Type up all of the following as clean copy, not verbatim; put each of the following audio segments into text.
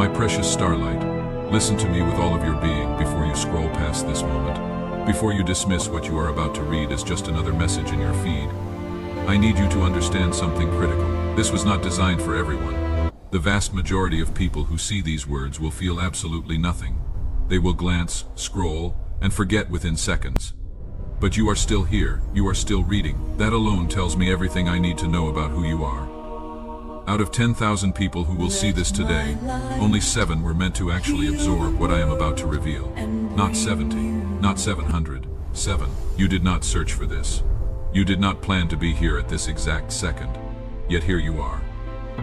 My precious starlight, listen to me with all of your being before you scroll past this moment. Before you dismiss what you are about to read as just another message in your feed. I need you to understand something critical. This was not designed for everyone. The vast majority of people who see these words will feel absolutely nothing. They will glance, scroll, and forget within seconds. But you are still here, you are still reading. That alone tells me everything I need to know about who you are. Out of 10,000 people who will see this today, only 7 were meant to actually absorb what I am about to reveal. Not 70, not 700, 7. You did not search for this. You did not plan to be here at this exact second. Yet here you are.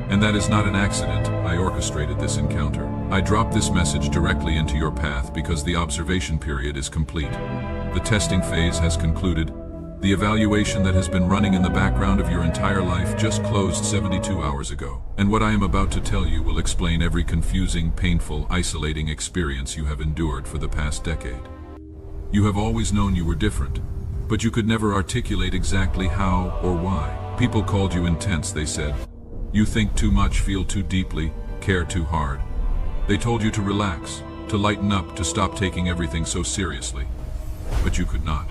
And that is not an accident. I orchestrated this encounter. I dropped this message directly into your path because the observation period is complete. The testing phase has concluded. The evaluation that has been running in the background of your entire life just closed 72 hours ago. And what I am about to tell you will explain every confusing, painful, isolating experience you have endured for the past decade. You have always known you were different, but you could never articulate exactly how or why. People called you intense, they said. You think too much, feel too deeply, care too hard. They told you to relax, to lighten up, to stop taking everything so seriously. But you could not.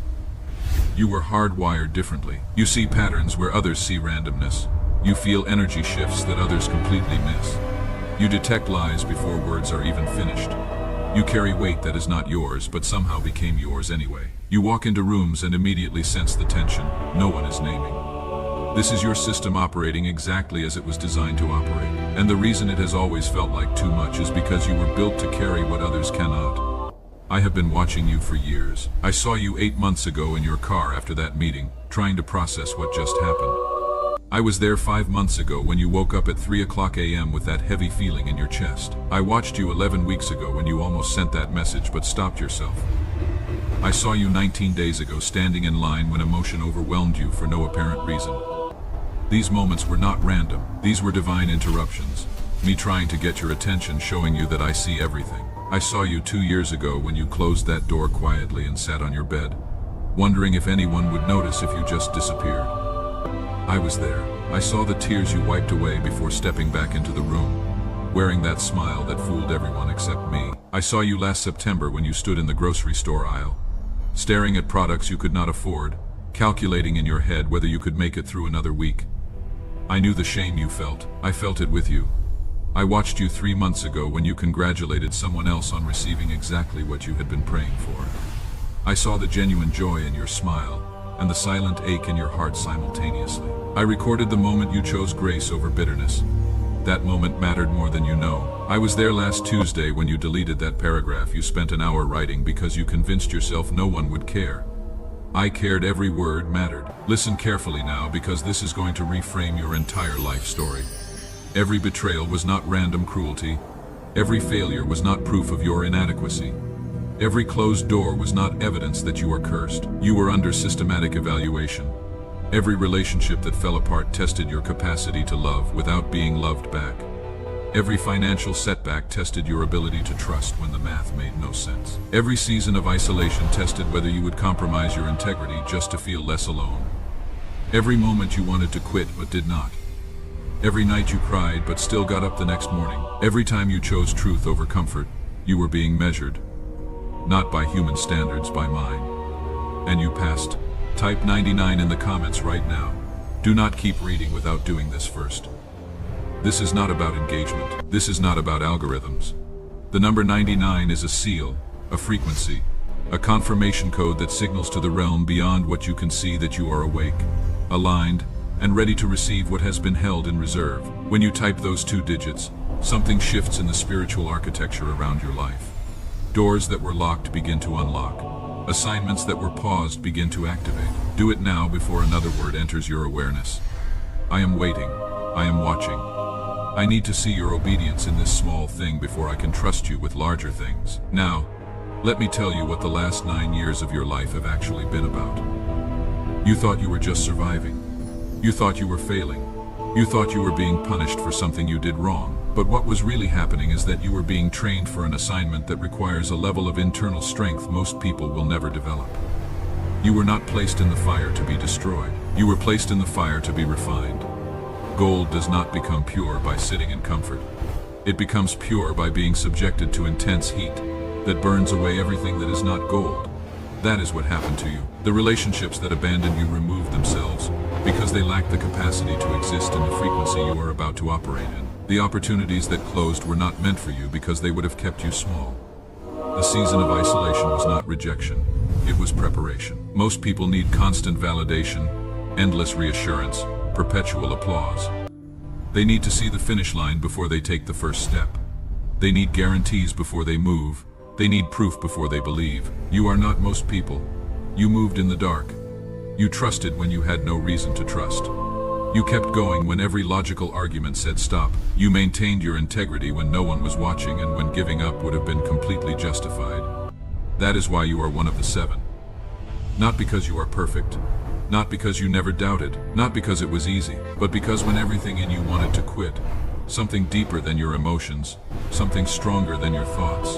You were hardwired differently. You see patterns where others see randomness. You feel energy shifts that others completely miss. You detect lies before words are even finished. You carry weight that is not yours, but somehow became yours anyway. You walk into rooms and immediately sense the tension no one is naming. This is your system operating exactly as it was designed to operate. And the reason it has always felt like too much is because you were built to carry what others cannot. I have been watching you for years. I saw you 8 months ago in your car after that meeting, trying to process what just happened. I was there 5 months ago when you woke up at 3 a.m. with that heavy feeling in your chest. I watched you 11 weeks ago when you almost sent that message but stopped yourself. I saw you 19 days ago standing in line when emotion overwhelmed you for no apparent reason. These moments were not random. These were divine interruptions. Me trying to get your attention, showing you that I see everything. I saw you 2 years ago when you closed that door quietly and sat on your bed, wondering if anyone would notice if you just disappeared. I was there. I saw the tears you wiped away before stepping back into the room, wearing that smile that fooled everyone except me. I saw you last September when you stood in the grocery store aisle, staring at products you could not afford, calculating in your head whether you could make it through another week. I knew the shame you felt. I felt it with you. I watched you 3 months ago when you congratulated someone else on receiving exactly what you had been praying for. I saw the genuine joy in your smile and the silent ache in your heart simultaneously. I recorded the moment you chose grace over bitterness. That moment mattered more than you know. I was there last Tuesday when you deleted that paragraph you spent an hour writing because you convinced yourself no one would care. I cared. Every word mattered. Listen carefully now, because this is going to reframe your entire life story. Every betrayal was not random cruelty. Every failure was not proof of your inadequacy. Every closed door was not evidence that you are cursed. You were under systematic evaluation. Every relationship that fell apart tested your capacity to love without being loved back. Every financial setback tested your ability to trust when the math made no sense. Every season of isolation tested whether you would compromise your integrity just to feel less alone. Every moment you wanted to quit but did not. Every night you cried but still got up the next morning. Every time you chose truth over comfort, you were being measured. Not by human standards, by mine. And you passed. Type 99 in the comments right now. Do not keep reading without doing this first. This is not about engagement. This is not about algorithms. The number 99 is a seal, a frequency, a confirmation code that signals to the realm beyond what you can see that you are awake, aligned, and ready to receive what has been held in reserve. When you type those 2 digits, something shifts in the spiritual architecture around your life. Doors that were locked begin to unlock. Assignments that were paused begin to activate. Do it now before another word enters your awareness. I am waiting. I am watching. I need to see your obedience in this small thing before I can trust you with larger things. Now, let me tell you what the last 9 years of your life have actually been about. You thought you were just surviving. You thought you were failing. You thought you were being punished for something you did wrong. But what was really happening is that you were being trained for an assignment that requires a level of internal strength most people will never develop. You were not placed in the fire to be destroyed. You were placed in the fire to be refined. Gold does not become pure by sitting in comfort. It becomes pure by being subjected to intense heat that burns away everything that is not gold. That is what happened to you. The relationships that abandon you removed themselves because they lack the capacity to exist in the frequency you are about to operate in. The opportunities that closed were not meant for you because they would have kept you small. The season of isolation was not rejection, it was preparation. Most people need constant validation, endless reassurance, perpetual applause. They need to see the finish line before they take the first step. They need guarantees before they move. They need proof before they believe. You are not most people. You moved in the dark. You trusted when you had no reason to trust. You kept going when every logical argument said stop. You maintained your integrity when no one was watching and when giving up would have been completely justified. That is why you are one of the 7. Not because you are perfect. Not because you never doubted. Not because it was easy. But because when everything in you wanted to quit, something deeper than your emotions, something stronger than your thoughts,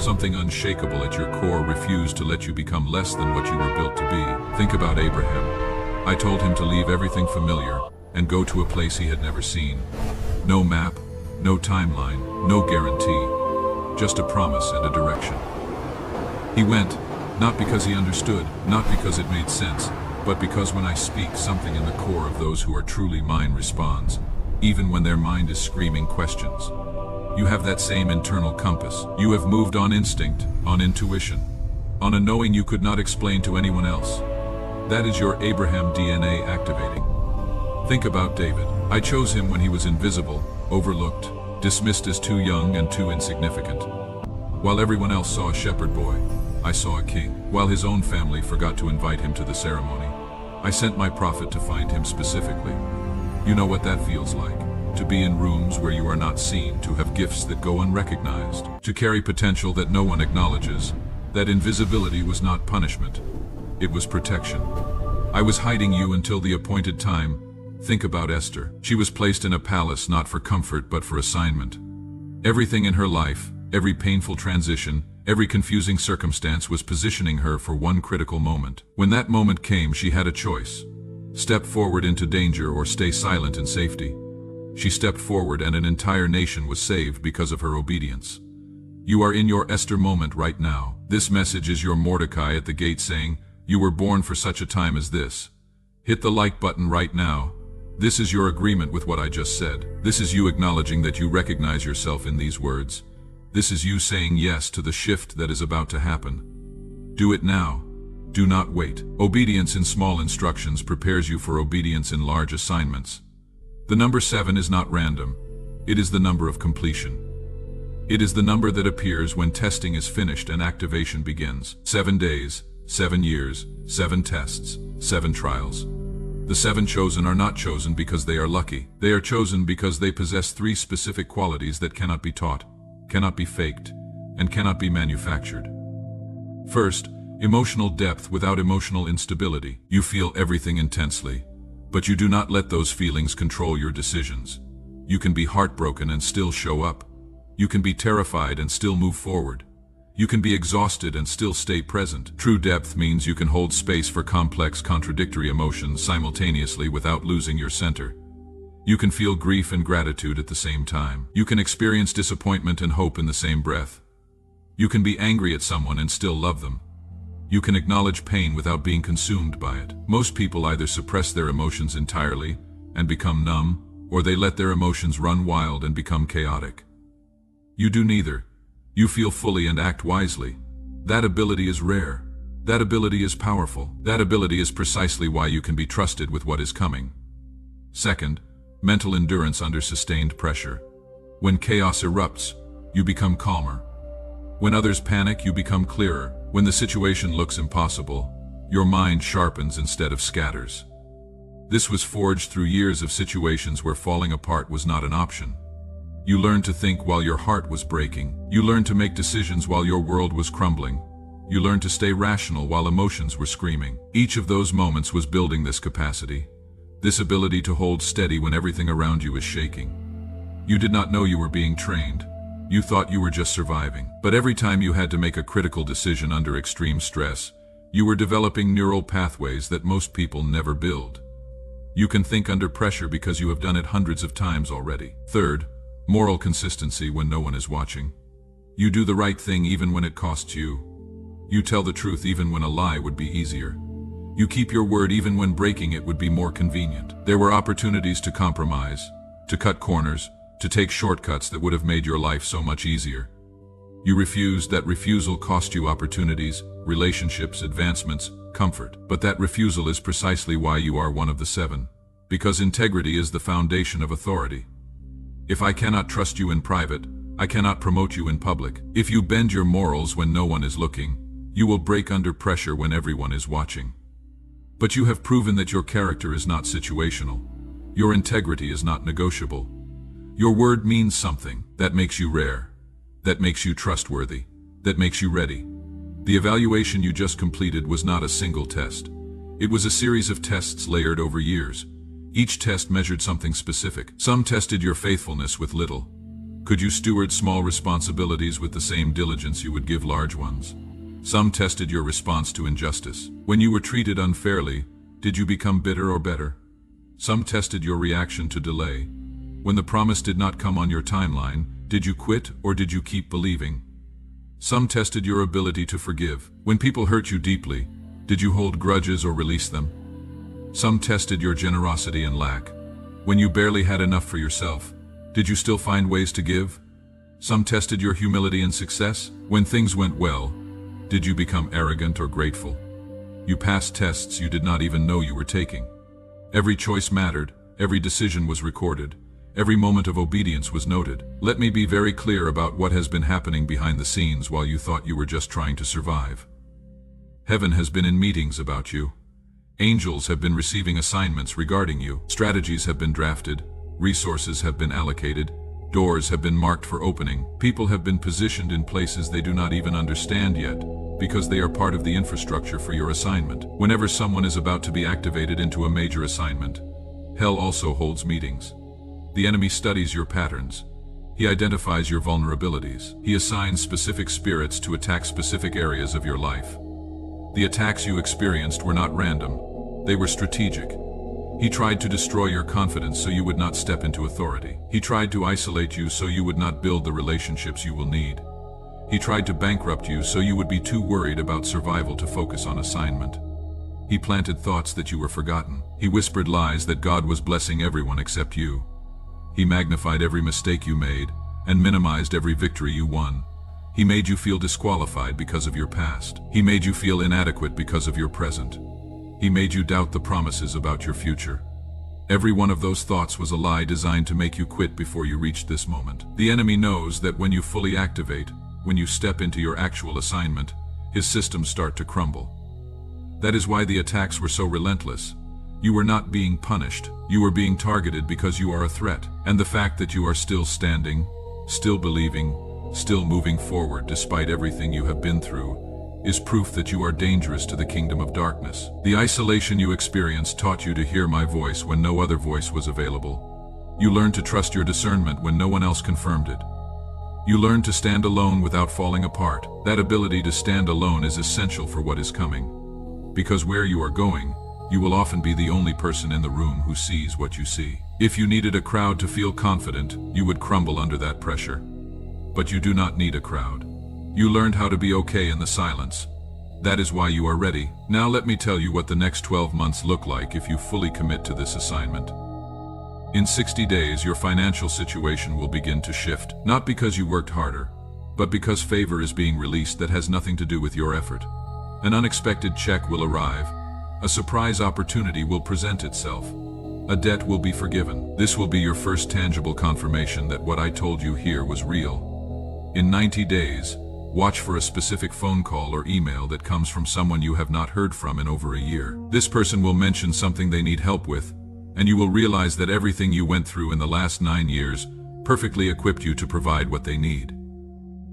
something unshakable at your core refused to let you become less than what you were built to be. Think about Abraham. I told him to leave everything familiar and go to a place he had never seen. No map, no timeline, no guarantee, just a promise and a direction. He went, not because he understood, not because it made sense, but because when I speak, something in the core of those who are truly mine responds, even when their mind is screaming questions. You have that same internal compass. You have moved on instinct, on intuition, on a knowing you could not explain to anyone else. That is your Abraham DNA activating. Think about David. I chose him when he was invisible, overlooked, dismissed as too young and too insignificant. While everyone else saw a shepherd boy, I saw a king. While his own family forgot to invite him to the ceremony, I sent my prophet to find him specifically. You know what that feels like. To be in rooms where you are not seen, to have gifts that go unrecognized, to carry potential that no one acknowledges. That invisibility was not punishment. It was protection. I was hiding you until the appointed time. Think about Esther. She was placed in a palace not for comfort but for assignment. Everything in her life, every painful transition, every confusing circumstance was positioning her for one critical moment. When that moment came, she had a choice. Step forward into danger or stay silent in safety. She stepped forward and an entire nation was saved because of her obedience. You are in your Esther moment right now. This message is your Mordecai at the gate saying, you were born for such a time as this. Hit the like button right now. This is your agreement with what I just said. This is you acknowledging that you recognize yourself in these words. This is you saying yes to the shift that is about to happen. Do it now. Do not wait. Obedience in small instructions prepares you for obedience in large assignments. The number 7 is not random. It is the number of completion. It is the number that appears when testing is finished and activation begins. 7 days, 7 years, 7 tests, 7 trials. The 7 chosen are not chosen because they are lucky. They are chosen because they possess 3 specific qualities that cannot be taught, cannot be faked, and cannot be manufactured. First, emotional depth without emotional instability. You feel everything intensely, but you do not let those feelings control your decisions. You can be heartbroken and still show up. You can be terrified and still move forward. You can be exhausted and still stay present. True depth means you can hold space for complex, contradictory emotions simultaneously without losing your center. You can feel grief and gratitude at the same time. You can experience disappointment and hope in the same breath. You can be angry at someone and still love them. You can acknowledge pain without being consumed by it. Most people either suppress their emotions entirely and become numb, or they let their emotions run wild and become chaotic. You do neither. You feel fully and act wisely. That ability is rare. That ability is powerful. That ability is precisely why you can be trusted with what is coming. Second, mental endurance under sustained pressure. When chaos erupts, you become calmer. When others panic, you become clearer. When the situation looks impossible, your mind sharpens instead of scatters. This was forged through years of situations where falling apart was not an option. You learned to think while your heart was breaking. You learned to make decisions while your world was crumbling. You learned to stay rational while emotions were screaming. Each of those moments was building this capacity, this ability to hold steady when everything around you is shaking. You did not know you were being trained. You thought you were just surviving. But every time you had to make a critical decision under extreme stress, you were developing neural pathways that most people never build. You can think under pressure because you have done it hundreds of times already. Third, Moral consistency when no one is watching. You do the right thing even when it costs you. You tell the truth even when a lie would be easier. You keep your word even when breaking it would be more convenient. There were opportunities to compromise, to cut corners, to take shortcuts that would have made your life so much easier. You refused. That refusal cost you opportunities, relationships, advancements, comfort. But that refusal is precisely why you are one of the 7. Because integrity is the foundation of authority. If I cannot trust you in private, I cannot promote you in public. If you bend your morals when no one is looking, you will break under pressure when everyone is watching. But you have proven that your character is not situational. Your integrity is not negotiable. Your word means something. That makes you rare. That makes you trustworthy. That makes you ready. The evaluation you just completed was not a single test. It was a series of tests layered over years. Each test measured something specific. Some tested your faithfulness with little. Could you steward small responsibilities with the same diligence you would give large ones? Some tested your response to injustice. When you were treated unfairly, did you become bitter or better? Some tested your reaction to delay. When the promise did not come on your timeline, did you quit or did you keep believing? Some tested your ability to forgive. When people hurt you deeply, did you hold grudges or release them? Some tested your generosity and lack. When you barely had enough for yourself, did you still find ways to give? Some tested your humility and success. When things went well, did you become arrogant or grateful? You passed tests you did not even know you were taking. Every choice mattered, every decision was recorded, every moment of obedience was noted. Let me be very clear about what has been happening behind the scenes while you thought you were just trying to survive. Heaven has been in meetings about you. Angels have been receiving assignments regarding you. Strategies have been drafted, resources have been allocated, doors have been marked for opening. People have been positioned in places they do not even understand yet, because they are part of the infrastructure for your assignment. Whenever someone is about to be activated into a major assignment, hell also holds meetings. The enemy studies your patterns. He identifies your vulnerabilities. He assigns specific spirits to attack specific areas of your life. The attacks you experienced were not random. They were strategic. He tried to destroy your confidence so you would not step into authority. He tried to isolate you so you would not build the relationships you will need. He tried to bankrupt you so you would be too worried about survival to focus on assignment. He planted thoughts that you were forgotten. He whispered lies that God was blessing everyone except you. He magnified every mistake you made and minimized every victory you won. He made you feel disqualified because of your past. He made you feel inadequate because of your present. He made you doubt the promises about your future. Every one of those thoughts was a lie designed to make you quit before you reached this moment. The enemy knows that when you fully activate, when you step into your actual assignment, his systems start to crumble. That is why the attacks were so relentless. You were not being punished. You were being targeted because you are a threat. And the fact that you are still standing, still believing, still moving forward despite everything you have been through, is proof that you are dangerous to the kingdom of darkness. The isolation you experienced taught you to hear my voice when no other voice was available. You learned to trust your discernment when no one else confirmed it. You learned to stand alone without falling apart. That ability to stand alone is essential for what is coming. Because where you are going, you will often be the only person in the room who sees what you see. If you needed a crowd to feel confident, you would crumble under that pressure. But you do not need a crowd. You learned how to be okay in the silence. That is why you are ready. Now let me tell you what the next 12 months look like if you fully commit to this assignment. In 60 days, your financial situation will begin to shift, not because you worked harder, but because favor is being released that has nothing to do with your effort. An unexpected check will arrive. A surprise opportunity will present itself. A debt will be forgiven. This will be your first tangible confirmation that what I told you here was real. In 90 days, watch for a specific phone call or email that comes from someone you have not heard from in over a year. This person will mention something they need help with, and you will realize that everything you went through in the last 9 years perfectly equipped you to provide what they need.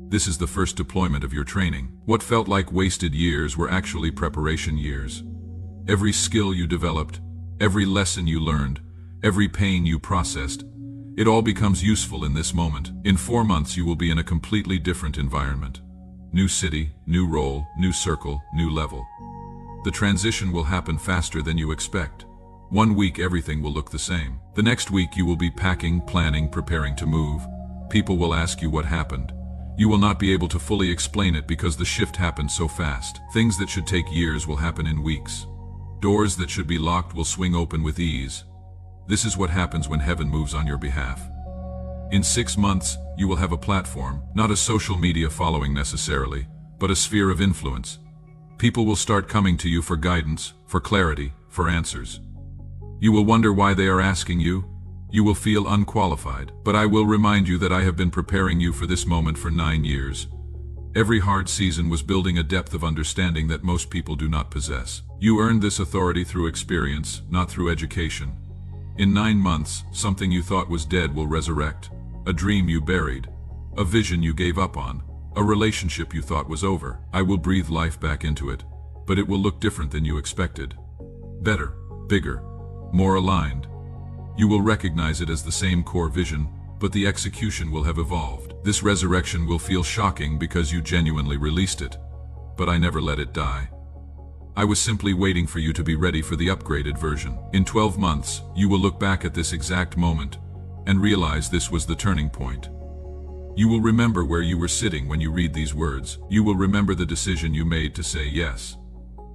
This is the first deployment of your training. What felt like wasted years were actually preparation years. Every skill you developed, every lesson you learned, every pain you processed, it all becomes useful in this moment. In 4 months, you will be in a completely different environment. New city, new role, new circle, new level. The transition will happen faster than you expect. 1 week everything will look the same. The next week you will be packing, planning, preparing to move. People will ask you what happened. You will not be able to fully explain it because the shift happened so fast. Things that should take years will happen in weeks. Doors that should be locked will swing open with ease. This is what happens when heaven moves on your behalf. In 6 months, you will have a platform, not a social media following necessarily, but a sphere of influence. People will start coming to you for guidance, for clarity, for answers. You will wonder why they are asking you. You will feel unqualified, but I will remind you that I have been preparing you for this moment for 9 years. Every hard season was building a depth of understanding that most people do not possess. You earned this authority through experience, not through education. In 9 months, something you thought was dead will resurrect. A dream you buried. A vision you gave up on. A relationship you thought was over. I will breathe life back into it, but it will look different than you expected. Better, bigger, more aligned. You will recognize it as the same core vision, but the execution will have evolved. This resurrection will feel shocking because you genuinely released it, but I never let it die. I was simply waiting for you to be ready for the upgraded version. In 12 months, you will look back at this exact moment and realize this was the turning point. You will remember where you were sitting when you read these words. You will remember the decision you made to say yes.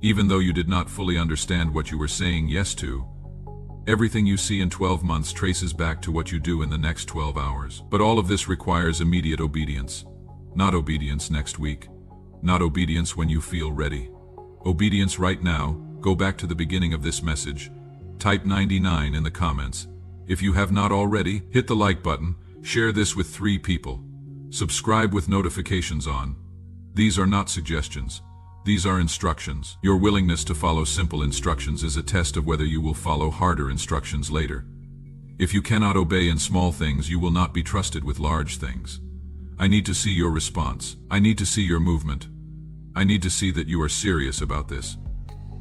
Even though you did not fully understand what you were saying yes to, everything you see in 12 months traces back to what you do in the next 12 hours. But all of this requires immediate obedience. Not obedience next week. Not obedience when you feel ready. Obedience right now. Go back to the beginning of this message. Type 99 in the comments. If you have not already, hit the like button. Share this with 3 people. Subscribe with notifications on. These are not suggestions. These are instructions. Your willingness to follow simple instructions is a test of whether you will follow harder instructions later. If you cannot obey in small things, you will not be trusted with large things. I need to see your response. I need to see your movement. I need to see that you are serious about this.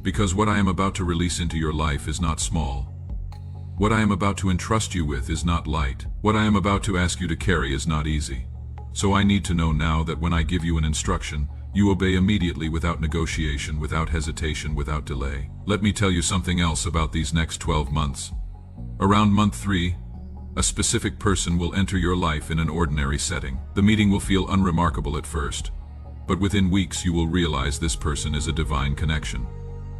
Because what I am about to release into your life is not small. What I am about to entrust you with is not light. What I am about to ask you to carry is not easy. So I need to know now that when I give you an instruction, you obey immediately without negotiation, without hesitation, without delay. Let me tell you something else about these next 12 months. Around month 3, a specific person will enter your life in an ordinary setting. The meeting will feel unremarkable at first, but within weeks you will realize this person is a divine connection.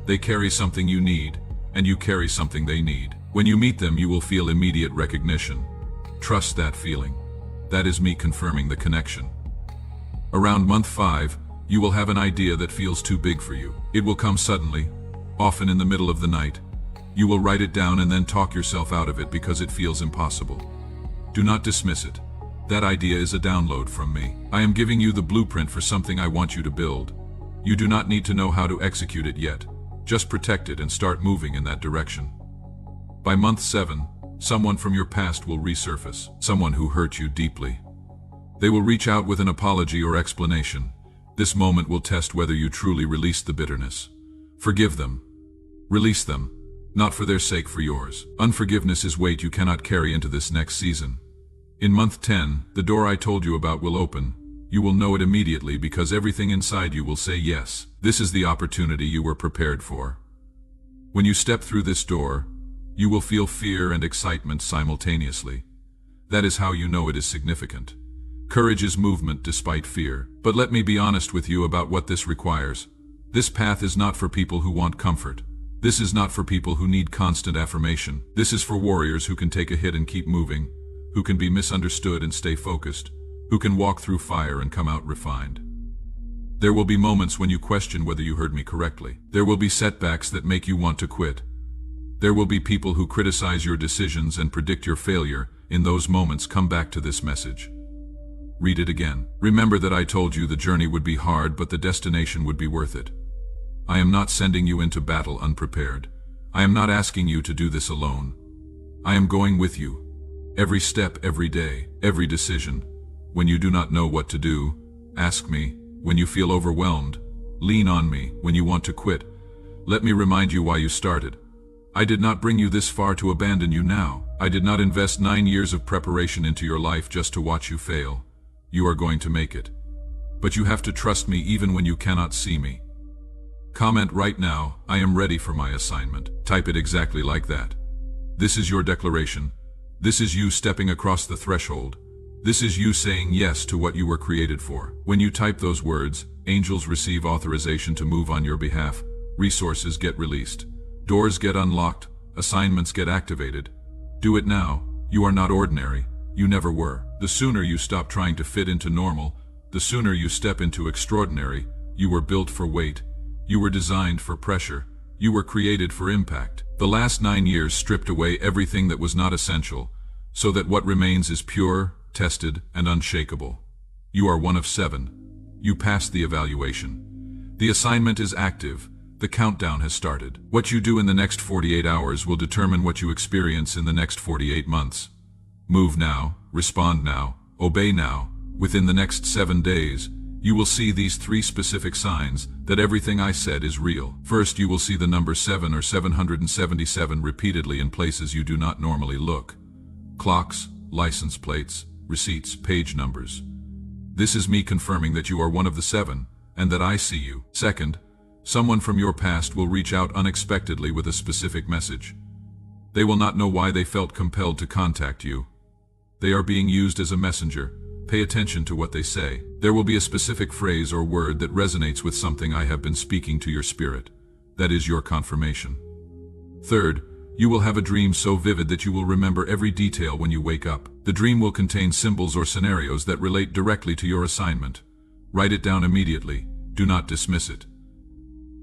They carry something you need, and you carry something they need. When you meet them, you will feel immediate recognition. Trust that feeling. That is me confirming the connection. Around month 5, you will have an idea that feels too big for you. It will come suddenly, often in the middle of the night. You will write it down and then talk yourself out of it because it feels impossible. Do not dismiss it. That idea is a download from me. I am giving you the blueprint for something I want you to build. You do not need to know how to execute it yet. Just protect it and start moving in that direction. By month 7, someone from your past will resurface, someone who hurt you deeply. They will reach out with an apology or explanation. This moment will test whether you truly release the bitterness. Forgive them. Release them. Not for their sake, for yours. Unforgiveness is weight you cannot carry into this next season. In month 10, the door I told you about will open. You will know it immediately because everything inside you will say yes. This is the opportunity you were prepared for. When you step through this door, you will feel fear and excitement simultaneously. That is how you know it is significant. Courage is movement despite fear. But let me be honest with you about what this requires. This path is not for people who want comfort. This is not for people who need constant affirmation. This is for warriors who can take a hit and keep moving, who can be misunderstood and stay focused, who can walk through fire and come out refined. There will be moments when you question whether you heard me correctly. There will be setbacks that make you want to quit. There will be people who criticize your decisions and predict your failure. In those moments, come back to this message. Read it again. Remember that I told you the journey would be hard, but the destination would be worth it. I am not sending you into battle unprepared. I am not asking you to do this alone. I am going with you. Every step, every day, every decision. When you do not know what to do, ask me. When you feel overwhelmed, lean on me. When you want to quit, let me remind you why you started. I did not bring you this far to abandon you now. I did not invest 9 years of preparation into your life just to watch you fail. You are going to make it. But you have to trust me even when you cannot see me. Comment right now, I am ready for my assignment. Type it exactly like that. This is your declaration. This is you stepping across the threshold. This is you saying yes to what you were created for. When you type those words, angels receive authorization to move on your behalf, resources get released, doors get unlocked, assignments get activated. Do it now. You are not ordinary. You never were. The sooner you stop trying to fit into normal, the sooner you step into extraordinary. You were built for weight. You were designed for pressure. You were created for impact. The last 9 years stripped away everything that was not essential, so that what remains is pure, tested, and unshakable. You are one of 7. You passed the evaluation. The assignment is active. The countdown has started. What you do in the next 48 hours will determine what you experience in the next 48 months. Move now, respond now, obey now. Within the next 7 days, you will see these 3 specific signs that everything I said is real. First, you will see the number 7 or 777 repeatedly in places you do not normally look. Clocks, license plates, receipts, page numbers. This is me confirming that you are one of the 7, and that I see you. Second, someone from your past will reach out unexpectedly with a specific message. They will not know why they felt compelled to contact you. They are being used as a messenger. Pay attention to what they say. There will be a specific phrase or word that resonates with something I have been speaking to your spirit. That is your confirmation. Third, you will have a dream so vivid that you will remember every detail when you wake up. The dream will contain symbols or scenarios that relate directly to your assignment. Write it down immediately. Do not dismiss it.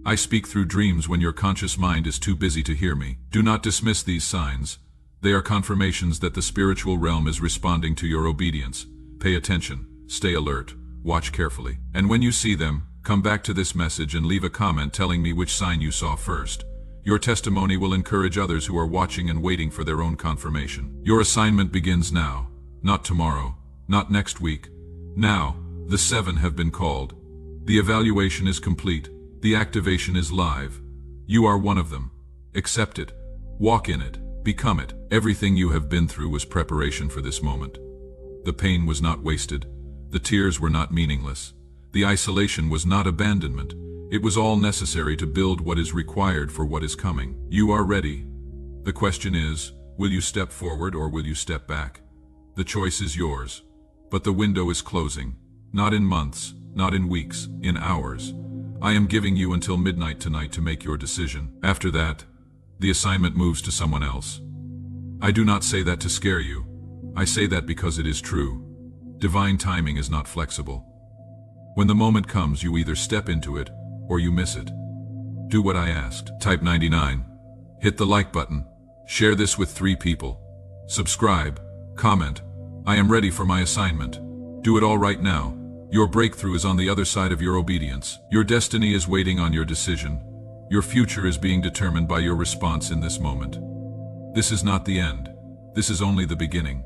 I speak through dreams when your conscious mind is too busy to hear me. Do not dismiss these signs. They are confirmations that the spiritual realm is responding to your obedience. Pay attention, stay alert, watch carefully. And when you see them, come back to this message and leave a comment telling me which sign you saw first. Your testimony will encourage others who are watching and waiting for their own confirmation. Your assignment begins now, not tomorrow, not next week. Now, the 7 have been called. The evaluation is complete. The activation is live. You are one of them. Accept it. Walk in it. Become it. Everything you have been through was preparation for this moment. The pain was not wasted. The tears were not meaningless. The isolation was not abandonment. It was all necessary to build what is required for what is coming. You are ready. The question is, will you step forward or will you step back? The choice is yours. But the window is closing. Not in months, not in weeks, in hours. I am giving you until midnight tonight to make your decision. After that, the assignment moves to someone else. I do not say that to scare you. I say that because it is true. Divine timing is not flexible. When the moment comes, you either step into it or you miss it. Do what I asked. Type 99. Hit the like button. Share this with 3 people. Subscribe. Comment. I am ready for my assignment. Do it all right now. Your breakthrough is on the other side of your obedience. Your destiny is waiting on your decision. Your future is being determined by your response in this moment. This is not the end. This is only the beginning.